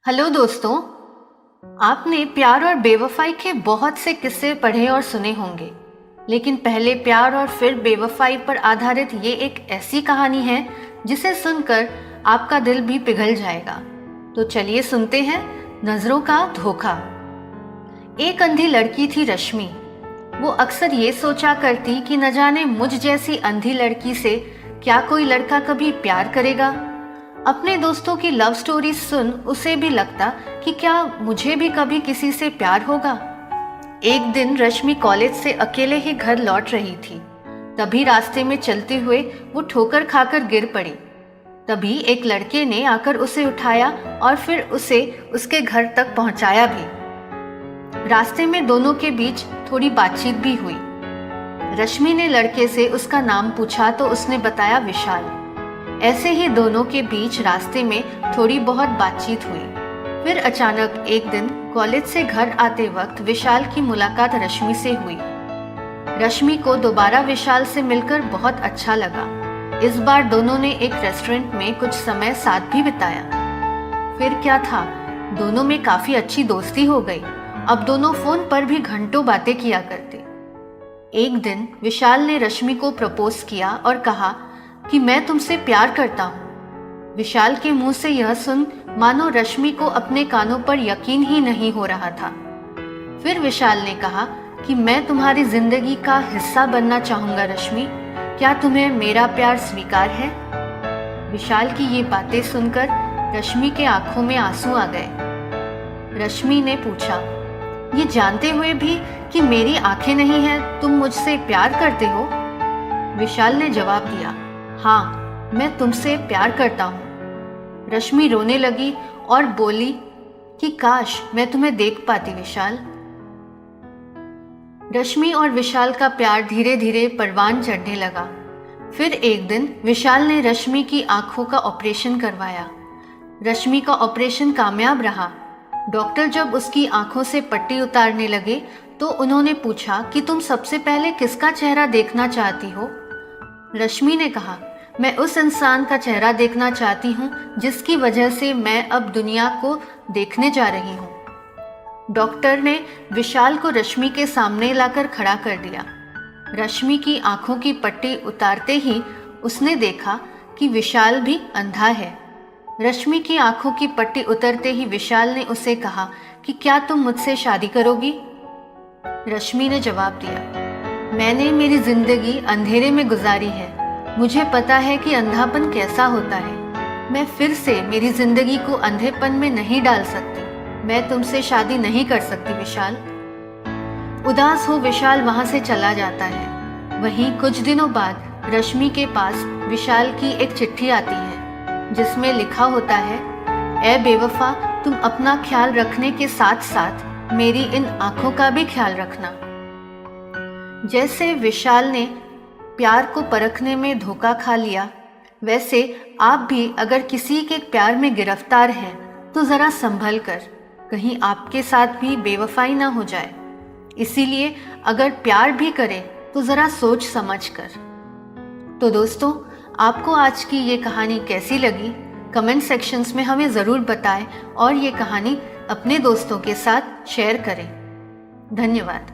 Hello दोस्तों। आपने प्यार और बेवफाई के बहुत से किस्से पढ़े और सुने होंगे, लेकिन पहले प्यार और फिर बेवफाई पर आधारित ये एक ऐसी कहानी है जिसे सुनकर आपका दिल भी पिघल जाएगा। तो चलिए सुनते हैं नजरों का धोखा। एक अंधी लड़की थी रश्मि। वो अक्सर ये सोचा करती कि न जाने मुझ जैसी अंधी लड़की से क्या कोई लड़का कभी प्यार करेगा। अपने दोस्तों की लव स्टोरी सुन उसे भी लगता कि क्या मुझे भी कभी किसी से प्यार होगा। एक दिन रश्मि कॉलेज से अकेले ही घर लौट रही थी। तभी रास्ते में चलते हुए वो ठोकर खाकर गिर पड़ी। तभी एक लड़के ने आकर उसे उठाया और फिर उसे उसके घर तक पहुंचाया भी। रास्ते में दोनों के बीच थोड़ी बातचीत भी हुई। रश्मि ने लड़के से उसका नाम पूछा तो उसने बताया विशाल। ऐसे ही दोनों के बीच रास्ते में थोड़ी बहुत बातचीत हुई। फिर अचानक एक दिन कॉलेज से घर आते वक्त विशाल की मुलाकात रश्मि से हुई। रश्मि को दोबारा विशाल से मिलकर बहुत अच्छा लगा। इस बार दोनों ने एक रेस्टोरेंट में कुछ समय साथ भी बिताया। फिर क्या था, दोनों में काफी अच्छी दोस्ती हो गई। अब दोनों फोन पर भी घंटों बातें किया करते। एक दिन विशाल ने रश्मि को प्रपोज किया और कहा कि मैं तुमसे प्यार करता हूँ। विशाल के मुंह से यह सुन मानो रश्मि को अपने कानों पर यकीन ही नहीं हो रहा था। फिर विशाल ने कहा कि मैं तुम्हारी जिंदगी का हिस्सा बनना चाहूंगा रश्मि, क्या तुम्हें मेरा प्यार स्वीकार है? विशाल की ये बातें सुनकर रश्मि के आंखों में आंसू आ गए। रश्मि ने पूछा, ये जानते हुए भी कि मेरी आंखें नहीं हैं, तुम मुझसे प्यार करते हो? विशाल ने जवाब दिया, हाँ, मैं तुमसे प्यार करता हूँ। रश्मि रोने लगी और बोली कि काश मैं तुम्हें देख पाती विशाल। रश्मि और विशाल का प्यार धीरे धीरे परवान चढ़ने लगा। फिर एक दिन विशाल ने रश्मि की आंखों का ऑपरेशन करवाया। रश्मि का ऑपरेशन कामयाब रहा। डॉक्टर जब उसकी आंखों से पट्टी उतारने लगे तो उन्होंने पूछा कि तुम सबसे पहले किसका चेहरा देखना चाहती हो? रश्मि ने कहा, मैं उस इंसान का चेहरा देखना चाहती हूँ जिसकी वजह से मैं अब दुनिया को देखने जा रही हूँ। डॉक्टर ने विशाल को रश्मि के सामने लाकर खड़ा कर दिया। रश्मि की आंखों की पट्टी उतारते ही उसने देखा कि विशाल भी अंधा है। रश्मि की आंखों की पट्टी उतरते ही विशाल ने उसे कहा कि क्या तुम मुझसे शादी करोगी? रश्मि ने जवाब दिया, मैंने मेरी जिंदगी अंधेरे में गुजारी है, मुझे पता है कि अंधापन कैसा होता है। मैं फिर से मेरी जिंदगी को अंधेपन में नहीं डाल सकती। मैं तुमसे शादी नहीं कर सकती विशाल। उदास हो विशाल वहां से चला जाता है। वहीं कुछ दिनों बाद रश्मि के पास विशाल की एक चिट्ठी आती है जिसमें लिखा होता है, ए बेवफा, तुम अपना ख्याल रखने के साथ साथ मेरी इन आंखों का भी ख्याल रखना। जैसे विशाल ने प्यार को परखने में धोखा खा लिया, वैसे आप भी अगर किसी के प्यार में गिरफ्तार हैं तो ज़रा संभल कर, कहीं आपके साथ भी बेवफाई ना हो जाए। इसीलिए अगर प्यार भी करें तो ज़रा सोच समझ कर। तो दोस्तों, आपको आज की ये कहानी कैसी लगी? कमेंट सेक्शंस में हमें ज़रूर बताएं और ये कहानी अपने दोस्तों के साथ शेयर करें। धन्यवाद।